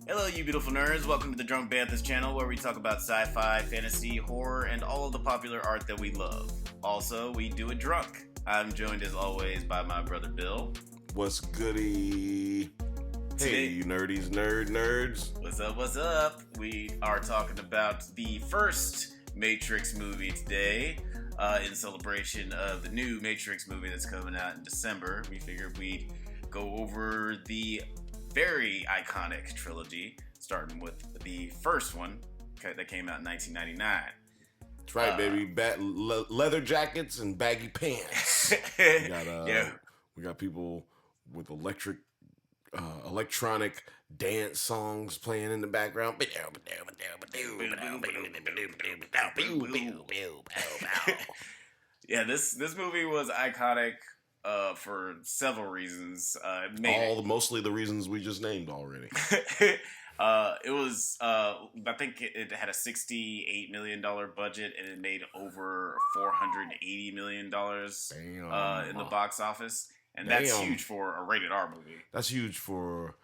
Hello, you beautiful nerds. Welcome to the Drunk Banthas channel, where we talk about sci-fi, fantasy, horror, and all of the popular art that we love. Also, we do it drunk. I'm joined, as always, by my brother Bill. What's goody? Hey, you nerds. What's up? We are talking about the first Matrix movie today, in celebration of the new Matrix movie that's coming out in December. We figured we'd go over the very iconic trilogy, starting with the first one that came out in 1999. That's right, baby. Leather jackets and baggy pants. We got people with electronic dance songs playing in the background. Yeah, this movie was iconic for several reasons. Mostly the reasons we just named already. It was, I think it had a $68 million budget, and it made over $480 million in the box office. And that's huge for a rated R movie. That's huge for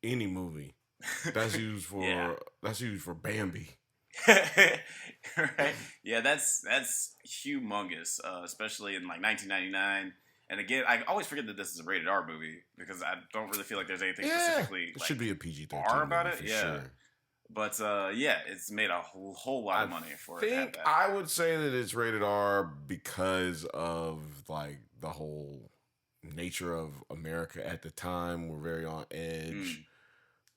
any movie. That's huge for that's huge for Bambi. Right? Yeah, that's humongous, especially in like 1999. And again, I always forget that this is a rated R movie because I don't really feel like there's anything specifically. It should be a PG-13 R about it. For yeah, sure. But it's made a whole lot of money for it. I would say that it's rated R because of like the whole nature of America at the time. We're very on edge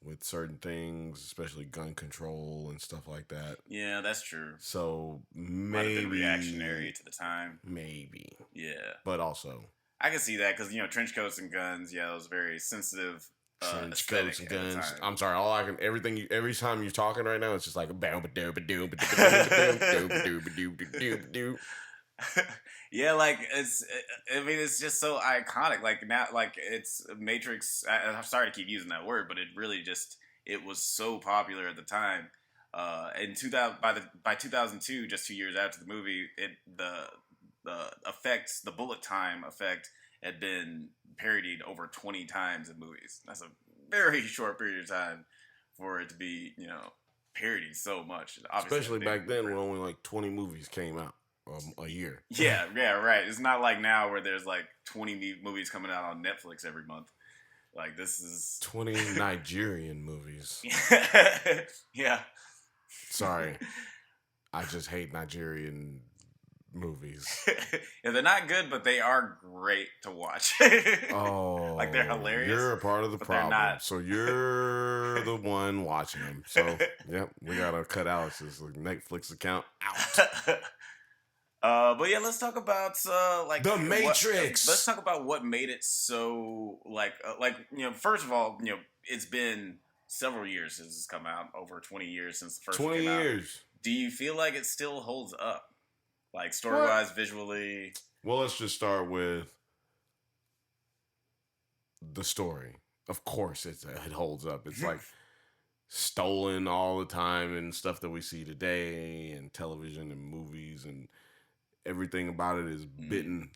with certain things, especially gun control and stuff like that. Yeah, that's true. So maybe might have been reactionary to the time. Maybe. Yeah. But also, I can see that because trench coats and guns. Yeah, it was very sensitive. Trench coats and guns. I'm sorry. Every time you're talking right now, it's just like yeah, like it's just so iconic. Like now, like it's Matrix. I'm sorry to keep using that word, but it really it was so popular at the time. In 2000, by 2002, just 2 years after the movie, the bullet time effect had been parodied over 20 times in movies. That's a very short period of time for it to be, parodied so much. Obviously, especially back then when only like 20 movies came out a year. Yeah, right. It's not like now where there's like 20 movies coming out on Netflix every month. Like this is 20 Nigerian movies. Yeah. Sorry. I just hate Nigerian movies. Yeah, they're not good, but they are great to watch. Oh, like they're hilarious. You're a part of the problem. So you're the one watching them. So yep, we gotta cut Alex's Netflix account out. But yeah, let's talk about the Matrix. Let's talk about what made it so first of all, it's been several years since it's come out, over 20 years since the first 20 one came years. out. Do you feel like it still holds up? Like story-wise, visually? Well, let's just start with the story. Of course, it holds up. It's like stolen all the time and stuff that we see today and television and movies and everything about it is bitten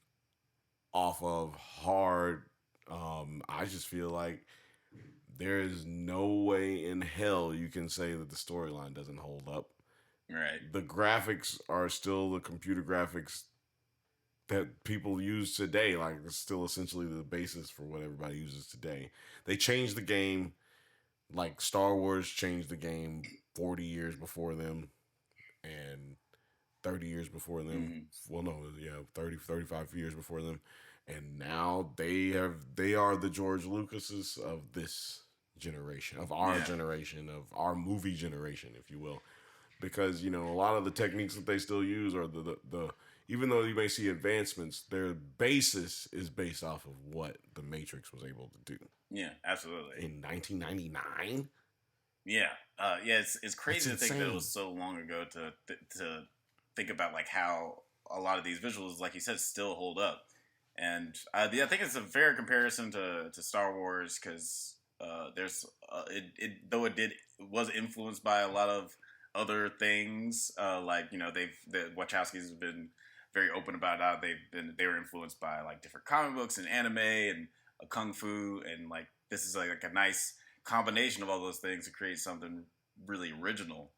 off of hard. I just feel like there is no way in hell you can say that the storyline doesn't hold up. Right. The graphics are still the computer graphics that people use today. Like, it's still essentially the basis for what everybody uses today. They changed the game, like Star Wars changed the game 40 years before them and 30 years before them. Well, no, 35 years before them. And now they are the George Lucases of this generation, of our generation, of our movie generation, if you will. Because, a lot of the techniques that they still use are the even though you may see advancements, their basis is based off of what the Matrix was able to do. Yeah, absolutely. In 1999? Yeah. It's crazy to think that it was so long ago to think about like how a lot of these visuals, like you said, still hold up. And I think it's a fair comparison to Star Wars because there's it was influenced by a lot of other things, the Wachowskis have been very open about how they were influenced by like different comic books and anime and kung fu, and like this is like a nice combination of all those things to create something really original.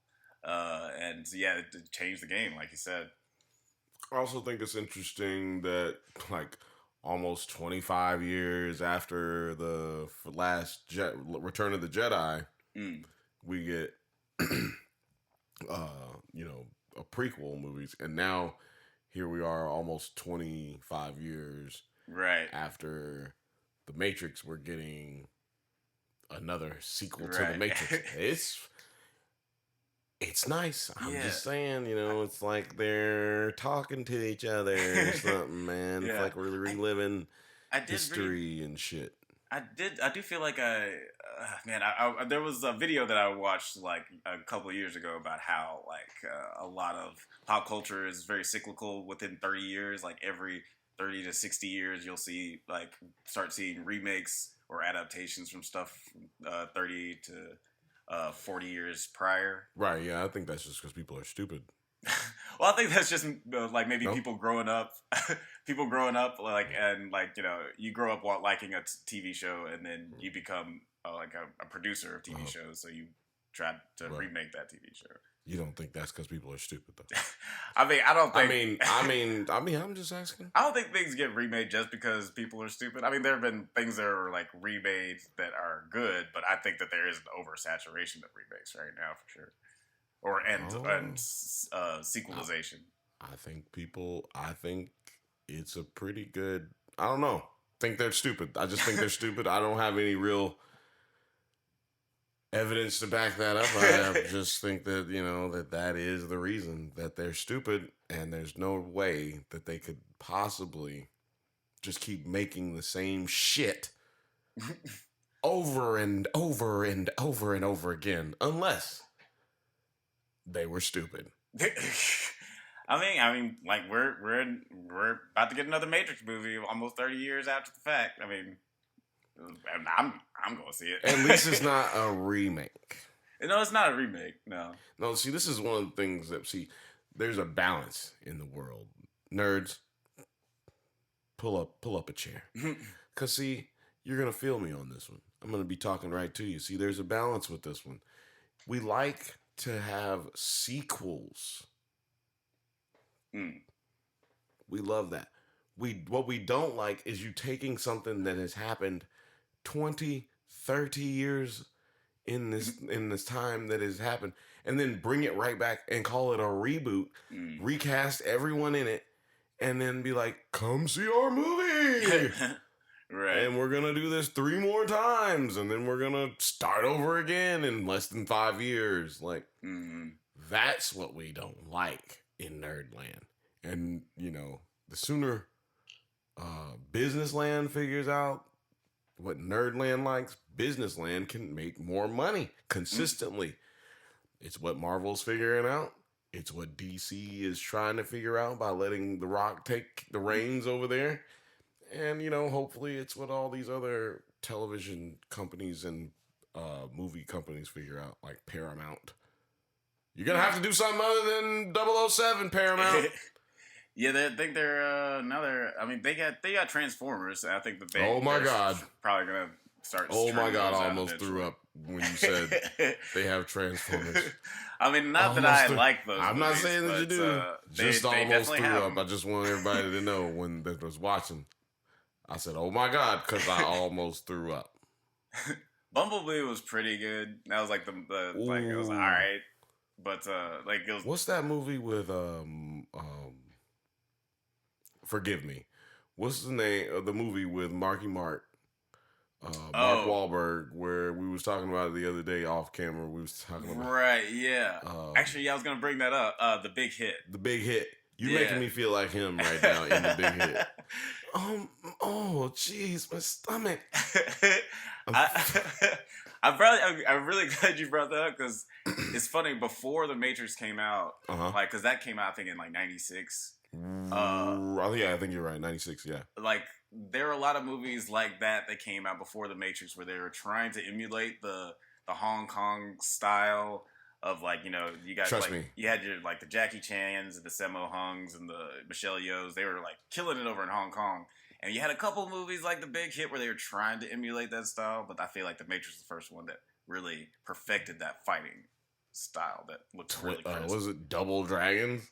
And yeah, it changed the game, like you said. I also think it's interesting that like almost 25 years after the Return of the Jedi, we get you know, a prequel movies, and now here we are almost 25 years after the Matrix, we're getting another sequel to the Matrix. It's nice. I'm just saying, you know, it's like they're talking to each other or something, man. It's like we're reliving history and shit. I do feel like there was a video that I watched like a couple of years ago about how like a lot of pop culture is very cyclical. Within 30 years, like every 30 to 60 years, you'll start seeing remakes or adaptations from stuff 30 to 40 years prior. Right, yeah, I think that's just because people are stupid. Well, I think that's just like maybe people growing up like, and like, you know, you grow up liking a TV show and then you become like a producer of TV shows, so you try to remake that TV show. You don't think that's because people are stupid, though? I mean, I don't think. I'm just asking. I don't think things get remade just because people are stupid. I mean, there have been things that are like remade that are good, but I think that there is an oversaturation of remakes right now for sure, and sequelization. I think it's a pretty good. I don't know. Think they're stupid. I just think they're stupid. I don't have any real evidence to back that up. I just think that, you know, that is the reason that they're stupid, and there's no way that they could possibly just keep making the same shit over and over and over and over again, unless they were stupid. I mean, like we're about to get another Matrix movie almost 30 years after the fact. I mean, I'm going to see it. At least it's not a remake. No, it's not a remake. No. See, this is one of the things that there's a balance in the world. Nerds, pull up a chair, because see, you're gonna feel me on this one. I'm gonna be talking right to you. See, there's a balance with this one. We like to have sequels. We love that. What we don't like is you taking something that has happened 20, 30 years in this time that has happened, and then bring it right back and call it a reboot, recast everyone in it, and then be like, come see our movie. Right. And we're going to do this 3 more times, and then we're going to start over again in less than 5 years. Like, that's what we don't like in Nerdland. And, you know, the sooner Businessland figures out what Nerdland likes, Businessland can make more money consistently. It's what Marvel's figuring out. It's what DC is trying to figure out by letting The Rock take the reins over there. And, you know, hopefully it's what all these other television companies and movie companies figure out, like Paramount. You're going to have to do something other than 007, Paramount. Yeah, they think they got Transformers. I think that oh my God, probably gonna start. Oh my God, I almost threw up when you said they have Transformers. I mean, not that I like those. I'm movies, not saying that you do. Just almost threw up. I just want everybody to know when they was watching. I said, "Oh my God," because I almost threw up. Bumblebee was pretty good. That was like like it was all right, but like it was. What's that movie with Forgive me. What's the name of the movie with Marky Mark? Mark Wahlberg, where we was talking about it the other day off camera. We was talking about yeah. Actually, I was gonna bring that up. The Big Hit. The Big Hit. You're making me feel like him right now in The Big Hit. Oh, jeez, my stomach. I'm really glad you brought that up, because it's funny. Before The Matrix came out, like, because that came out I think in like '96. I think you're right. 96, yeah. Like, there are a lot of movies like that came out before The Matrix where they were trying to emulate the Hong Kong style of, like, you know, you got you had your like the Jackie Chans and the Sammo Hungs and the Michelle Yeohs. They were like killing it over in Hong Kong, And you had a couple movies like The Big Hit where they were trying to emulate that style, but I feel like The Matrix is the first one that really perfected that fighting style that looks really crisp. Was it Double Dragons?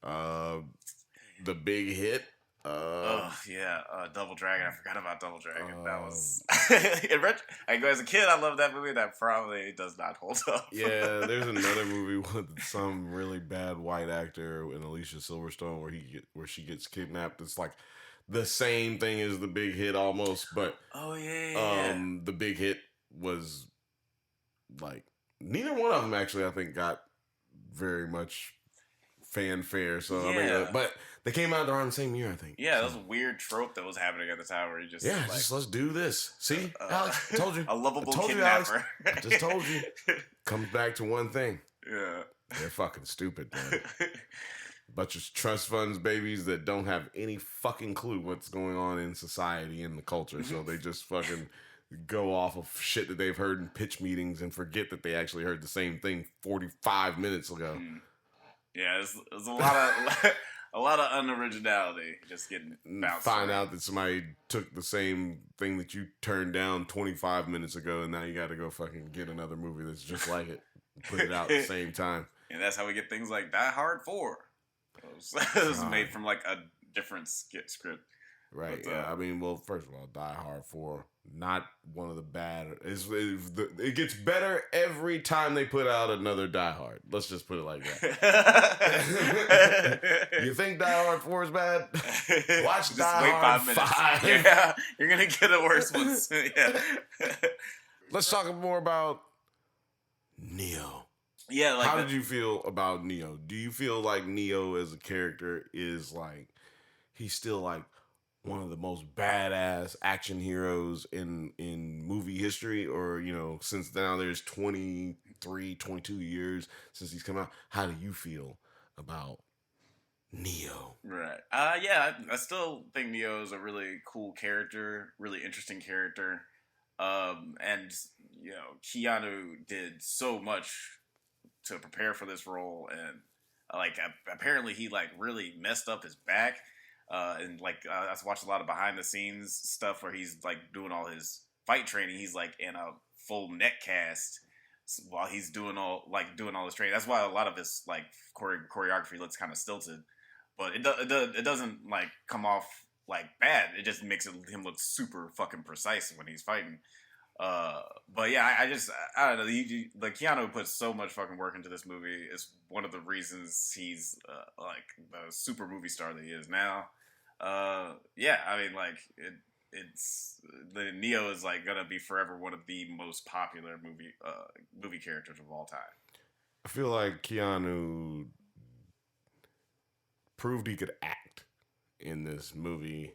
The Big Hit? Double Dragon. I forgot about Double Dragon. That was as a kid, I loved that movie. That probably does not hold up. Yeah, there's another movie with some really bad white actor and Alicia Silverstone where she gets kidnapped. It's like the same thing as The Big Hit almost, but The Big Hit was like neither one of them actually I think got very much fanfare. So I mean, but they came out around the same year, I think. Yeah, that was a weird trope that was happening at the time where you just just let's do this. See, Alex, I told you, a lovable You, kidnapper. I just told you. Comes back to one thing. Yeah, they're fucking stupid, man. Bunch of trust funds babies that don't have any fucking clue what's going on in society and the culture, so they just fucking go off of shit that they've heard in pitch meetings and forget that they actually heard the same thing 45 minutes ago. Yeah, there's a lot of unoriginality just getting bounced. Find out that somebody took the same thing that you turned down 25 minutes ago, and now you got to go fucking get another movie that's just like it, put it out at the same time. And that's how we get things like Die Hard 4. It was made from like a different script. Right. But, I mean, well, first of all, Die Hard 4, not one of the bad. It gets better every time they put out another Die Hard. Let's just put it like that. You think Die Hard 4 is bad? Watch just Die Hard 5. Yeah, you're going to get a worse one. Yeah. Let's talk more about Neo. Yeah, like how did you feel about Neo? Do you feel like Neo as a character is like he's still like one of the most badass action heroes in movie history, or since now there's 22 years since he's come out, how do you feel about Neo? Right. I still think Neo is a really cool character, really interesting character. And Keanu did so much to prepare for this role, and apparently he really messed up his back. And I watched a lot of behind the scenes stuff where he's doing all his fight training. He's in a full neck cast while he's doing all this training. That's why a lot of his choreography looks kind of stilted, but it doesn't come off bad. It just makes him look super fucking precise when he's fighting. But yeah, I don't know. Keanu puts so much fucking work into this movie. It's one of the reasons he's the super movie star that he is now. The Neo is gonna be forever one of the most popular movie characters of all time. I feel like Keanu proved he could act in this movie.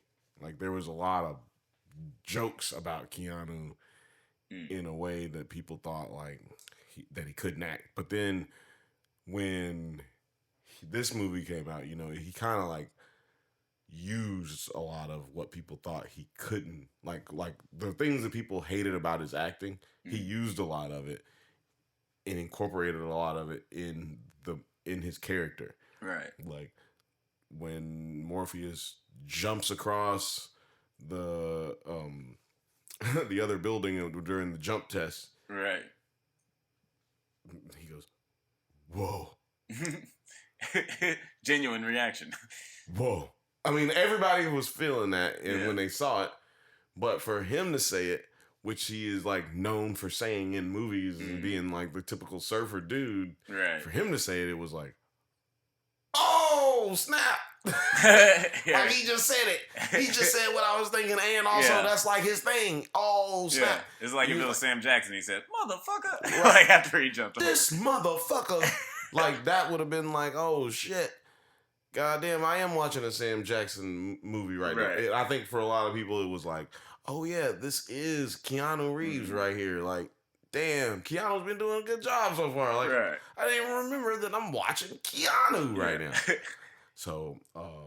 There was a lot of jokes about Keanu in a way that people thought that he couldn't act. But then when this movie came out, he kind of used a lot of what people thought he couldn't, like the things that people hated about his acting. He used a lot of it and incorporated a lot of it in his character. Right. When Morpheus jumps across the the other building during the jump test. Right. He goes, "Whoa." Genuine reaction. Whoa. I mean, everybody was feeling that when they saw it, but for him to say it, which he is known for saying in movies and being the typical surfer dude, right? For him to say it, it was oh snap. He just said it. He just said what I was thinking, and also that's his thing. Oh snap! Yeah. It's like if it was Sam Jackson. He said, "Motherfucker!" Right after he jumped over. This motherfucker. That would have been oh shit. Goddamn, I am watching a Sam Jackson movie right now. I think for a lot of people it was oh yeah, this is Keanu Reeves right here. Damn, Keanu's been doing a good job so far. I didn't even remember that I'm watching Keanu right now. So,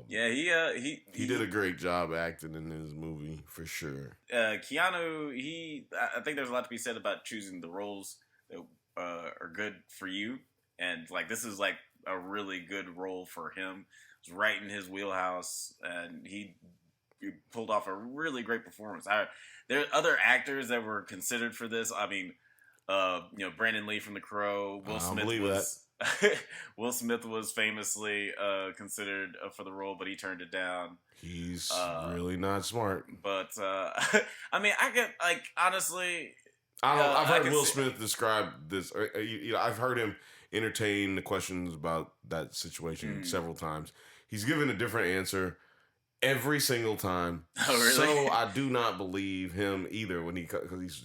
he did a great job acting in this movie for sure. Keanu, I think there's a lot to be said about choosing the roles that are good for you, and this is a really good role for him. It's right in his wheelhouse, and he pulled off a really great performance. There are other actors that were considered for this. I mean, Brandon Lee from The Crow. Will Smith was famously considered for the role, but he turned it down. He's really not smart. But I mean, I get honestly. I've heard Will Smith describe this. I've heard him entertain the questions about that situation several times. He's given a different answer every single time. Oh, really? So I do not believe him either because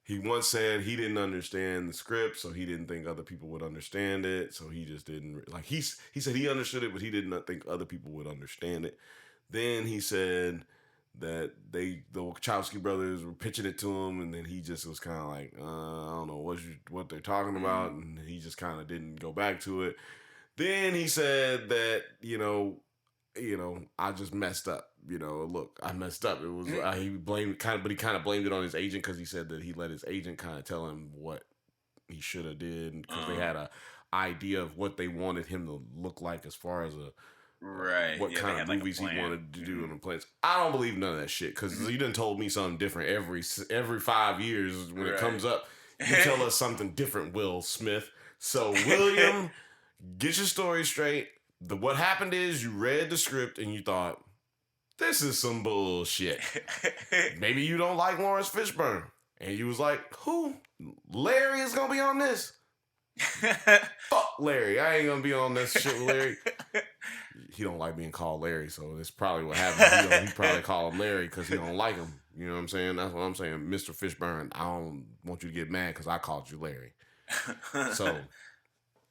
he once said he didn't understand the script, so he didn't think other people would understand it. So he just didn't he said he understood it, but he did not think other people would understand it. Then he said that the Wachowski brothers were pitching it to him, and then he just was kind of like, I don't know what they're talking about, and he just kind of didn't go back to it. Then he said that I just messed up. Look, I messed up. It was he blamed but he kind of blamed it on his agent because he said that he let his agent kind of tell him what he should have did because they had a idea of what they wanted him to look like as far as what kind of movies he wanted to do in the plans. I don't believe none of that shit because you done told me something different every 5 years when it comes up. You tell us something different, Will Smith. So William, get your story straight. What happened is you read the script and you thought, this is some bullshit. Maybe you don't like Lawrence Fishburne. And you was like, who? Larry is going to be on this? Fuck Larry. I ain't going to be on this shit with Larry. He don't like being called Larry, so that's probably what happened. He probably called him Larry because he don't like him. You know what I'm saying? That's what I'm saying. Mr. Fishburne, I don't want you to get mad because I called you Larry. So...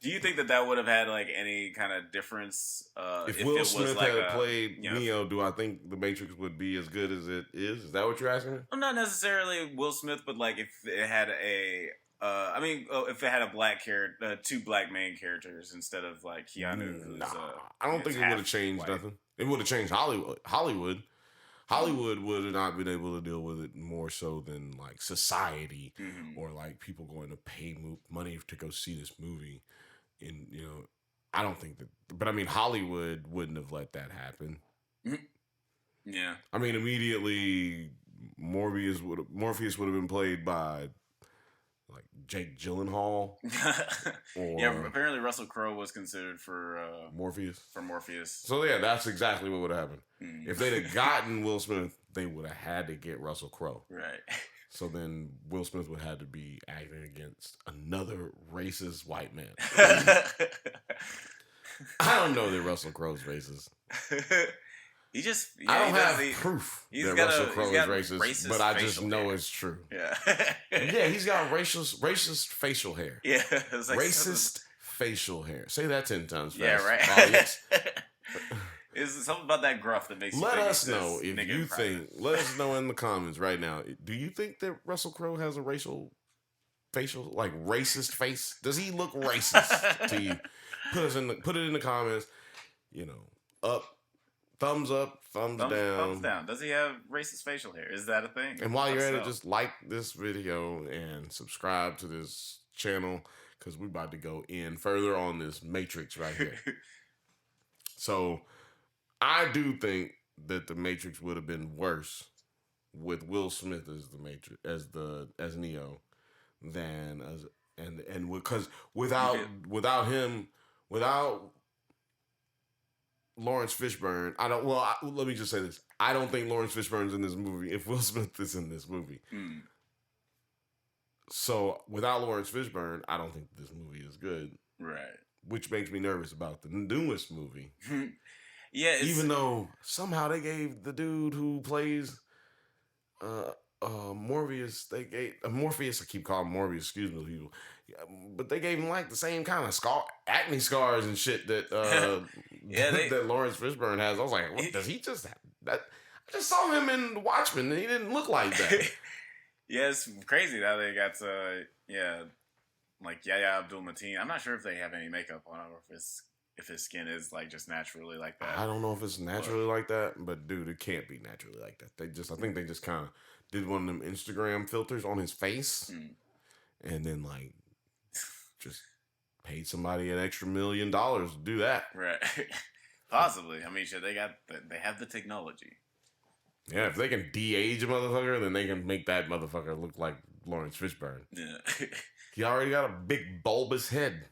Do you think that would have had any kind of difference if Will Smith had played Neo? Do I think The Matrix would be as good as it is? Is that what you're asking me? Well, not necessarily Will Smith, but if it had if it had a black character, 2 black main characters instead of Keanu. I don't think it would have changed nothing. It would have changed Hollywood. Hollywood would have not been able to deal with it more so than society or people going to pay money to go see this movie. And I don't think that, but I mean, Hollywood wouldn't have let that happen. Yeah, I mean, immediately Morpheus would have been played by Jake Gyllenhaal. Apparently Russell Crowe was considered for Morpheus. So yeah, that's exactly what would have happened. If they'd have gotten Will Smith, they would have had to get Russell Crowe. Right. So then Will Smith would have to be acting against another racist white man. I don't know that Russell Crowe's racist. I don't have proof that Russell Crowe is racist, but I just know it's true. Yeah. Yeah, he's got racist facial hair. Yeah. Racist facial hair. Say that 10 times fast. Yeah, right. Is something about that gruff that makes you let us know if you think. Let us know in the comments right now. Do you think that Russell Crowe has a racist face? Does he look racist to you? Put it in the comments. Thumbs up, thumbs down. Thumbs down. Does he have racist facial hair? Is that a thing? And while you're at it, just like this video and subscribe to this channel because we're about to go in further on this Matrix right here. So I do think that the Matrix would have been worse with Will Smith as the Matrix as Neo than because without Lawrence Fishburne, let me just say this. I don't think Lawrence Fishburne's in this movie if Will Smith is in this movie. So without Lawrence Fishburne, I don't think this movie is good. Right. Which makes me nervous about the newest movie. Yeah, even though somehow they gave the dude who plays Morpheus, Morpheus. I keep calling him Morpheus. Excuse me, people. But they gave him the same kind of acne scars and shit that that Lawrence Fishburne has. I was like, what, does he just have that? I just saw him in Watchmen and he didn't look like that. Yeah, it's crazy how they got Yahya Abdul-Mateen. I'm not sure if they have any makeup on him or if his skin is just naturally like that. I don't know if it's naturally like that, but dude, it can't be naturally like that. I think they just kind of did one of them Instagram filters on his face, and then just paid somebody an extra $1 million to do that. Right. Possibly. I mean, shit, they have the technology. Yeah, if they can de-age a motherfucker, then they can make that motherfucker look like Lawrence Fishburne. Yeah. He already got a big bulbous head.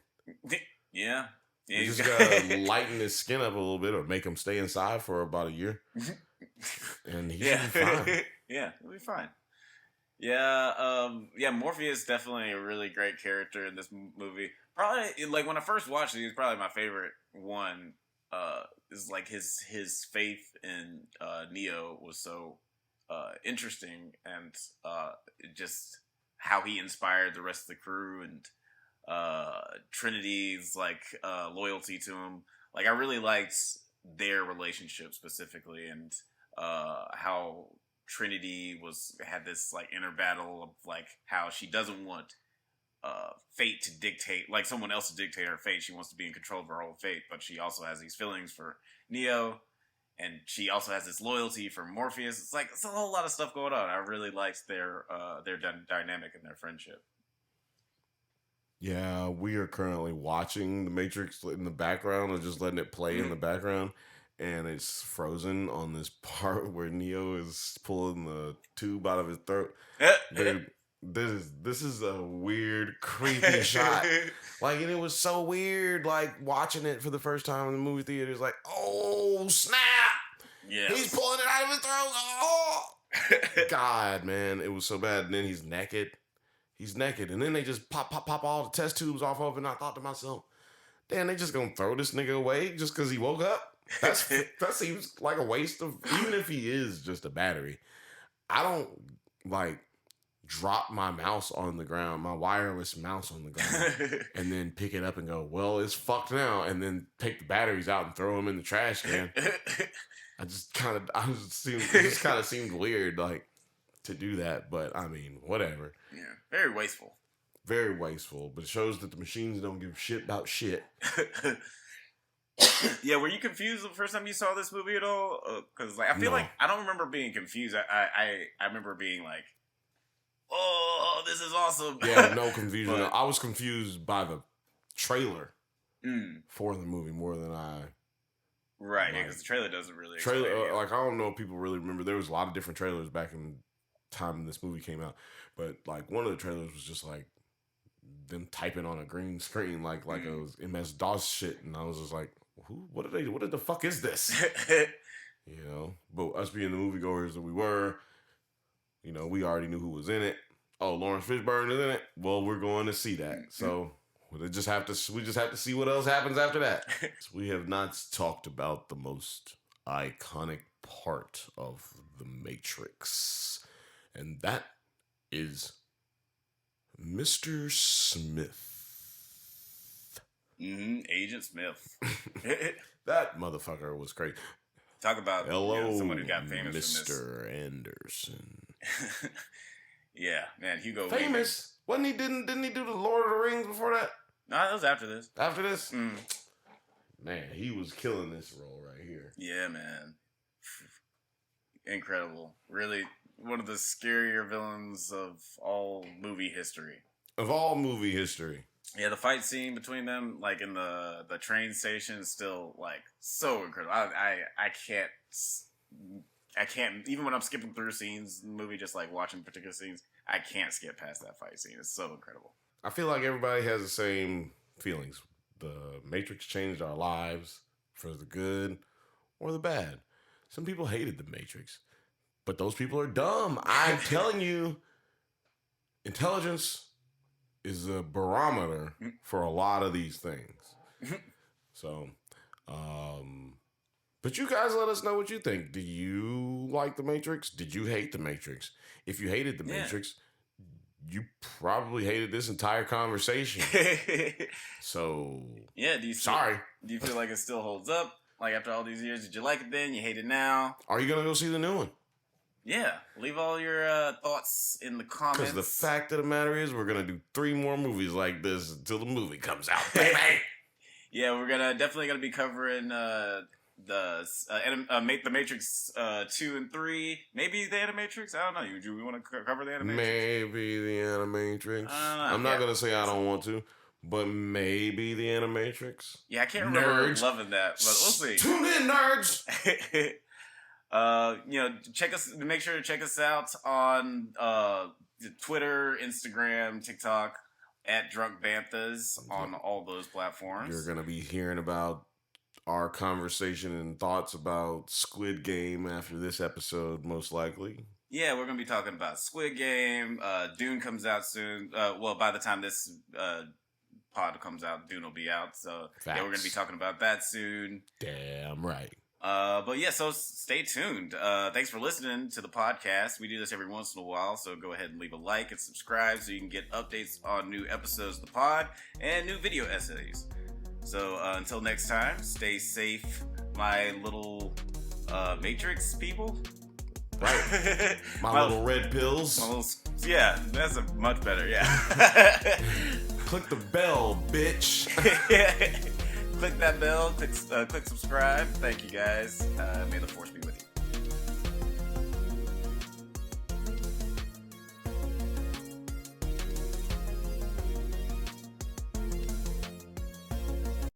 Yeah. You just gotta lighten his skin up a little bit or make him stay inside for about a year. And he should be fine. Yeah, he'll be fine. Yeah, Morpheus definitely a really great character in this movie. Probably, like, when I first watched it, he was probably my favorite one. Is like his faith in Neo was so interesting, and just how he inspired the rest of the crew, and Trinity's like loyalty to him. Like, I really liked their relationship specifically, and how Trinity had this like inner battle of like how she doesn't want fate to dictate, like someone else to dictate her fate. She wants to be in control of her own fate, but she also has these feelings for Neo, and she also has this loyalty for Morpheus. It's a whole lot of stuff going on. I really liked their dynamic and their friendship. Yeah, we are currently watching The Matrix in the background, or just letting it play in the background, and it's frozen on this part where Neo is pulling the tube out of his throat. Dude, this is a weird, creepy shot. Like, and it was so weird, like, watching it for the first time in the movie theater. It's like, oh, snap! Yeah. He's pulling it out of his throat! Oh! God, man, it was so bad. And then he's naked. And then they just pop all the test tubes off of it, and I thought to myself, damn, they just gonna throw this nigga away just because he woke up? That seems like a waste of, even if he is just a battery. I don't, like, drop my mouse on the ground, my wireless mouse on the ground, and then pick it up and go, well, it's fucked now, and then take the batteries out and throw them in the trash can. It just kind of seemed weird, like, to do that, but I mean, whatever. Yeah, very wasteful. Very wasteful, but it shows that the machines don't give shit about shit. Yeah, were you confused the first time you saw this movie at all? Because like, I feel like I don't remember being confused. I remember being like, "Oh, this is awesome." Yeah, no confusion. But I was confused by the trailer for the movie more than I. Right, because the trailer doesn't really. Like, I don't know if people really remember. There was a lot of different trailers back in time this movie came out, but like one of the trailers was just like them typing on a green screen, like it was MS DOS shit, and I was just like, what the fuck is this? You know, but us being the moviegoers that we were, you know, we already knew who was in it. Oh, Lawrence Fishburne is in it. Well, we're going to see that. So we just have to see what else happens after that. We have not talked about the most iconic part of the Matrix, and that is Mr. Smith. Agent Smith. That motherfucker was great. Talk about someone who got famous Mr. Anderson. Yeah, man, Hugo. Famous? Wasn't he? Didn't he do the Lord of the Rings before that? No, that was after this. After this? Man, he was killing this role right here. Yeah, man. Incredible. Really one of the scarier villains of all movie history. Yeah, the fight scene between them, like in the train station, is still like so incredible. I can't even when I'm skipping through scenes in the movie, just like watching particular scenes, I can't skip past that fight scene. It's so incredible. I feel like everybody has the same feelings. The Matrix changed our lives for the good or the bad. Some people hated the Matrix, but those people are dumb. I'm telling you, intelligence is a barometer for a lot of these things. So, but you guys let us know what you think. Do you like the Matrix? Did you hate the Matrix? If you hated the Matrix, you probably hated this entire conversation. So, yeah. Do you feel like it still holds up? Like after all these years, did you like it then? You hate it now? Are you gonna go see the new one? Yeah, leave all your thoughts in the comments. Because the fact of the matter is, we're gonna do 3 more movies like this until the movie comes out, baby. Yeah, we're definitely gonna be covering the Matrix 2 and 3, maybe the Animatrix. I don't know. Do we want to cover the Animatrix? Maybe the Animatrix. I'm not gonna say I don't want to, but maybe the Animatrix. Yeah, I can't remember loving that, but we'll see. Tune in, nerds. Make sure to check us out on Twitter, Instagram, TikTok, at Drunk Banthas on all those platforms. You're going to be hearing about our conversation and thoughts about Squid Game after this episode, most likely. Yeah, we're going to be talking about Squid Game. Dune comes out soon. By the time this pod comes out, Dune will be out. So, Facts. Yeah, we're going to be talking about that soon. Damn right. So stay tuned. Thanks for listening to the podcast. We do this every once in a while, so go ahead and leave a like and subscribe so you can get updates on new episodes of the pod and new video essays. So until next time, stay safe, my little Matrix people. Right. My little red pills. Yeah, that's much better, yeah. Click the bell, bitch. Click that bell, click subscribe. Thank you guys. May the force be with you.